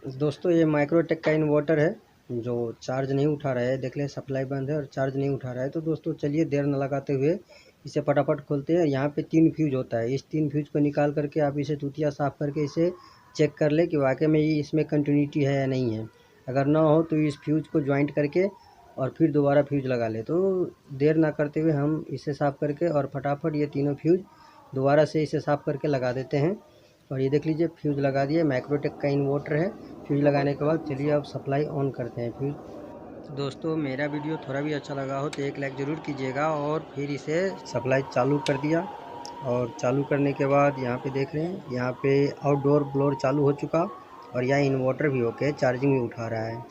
दोस्तों ये माइक्रोटेक का इन्वर्टर है जो चार्ज नहीं उठा रहा है। देख ले सप्लाई बंद है और चार्ज नहीं उठा रहा है। तो दोस्तों चलिए देर न लगाते हुए इसे फटाफट खोलते हैं। यहाँ पे 3 फ्यूज होता है। इस 3 फ्यूज को निकाल करके आप इसे टूटिया साफ़ करके इसे चेक कर ले कि वाकई में ये इसमें कंटिन्यूटी है या नहीं है। अगर ना हो तो इस फ्यूज को ज्वाइंट करके और फिर दोबारा फ्यूज लगा ले। तो देर ना करते हुए हम इसे साफ़ करके और फटाफट ये तीनों फ्यूज दोबारा से इसे साफ़ करके लगा देते हैं। और ये देख लीजिए फ्यूज़ लगा दिए। माइक्रोटेक का इन्वर्टर है। फ्यूज़ लगाने के बाद चलिए अब सप्लाई ऑन करते हैं फ्यूज़। तो दोस्तों मेरा वीडियो थोड़ा भी अच्छा लगा हो तो एक लाइक ज़रूर कीजिएगा। और फिर इसे सप्लाई चालू कर दिया और चालू करने के बाद यहाँ पे देख रहे हैं, यहाँ पे आउटडोर ब्लोअर चालू हो चुका और यह इन्वर्टर भी ओके चार्जिंग भी उठा रहा है।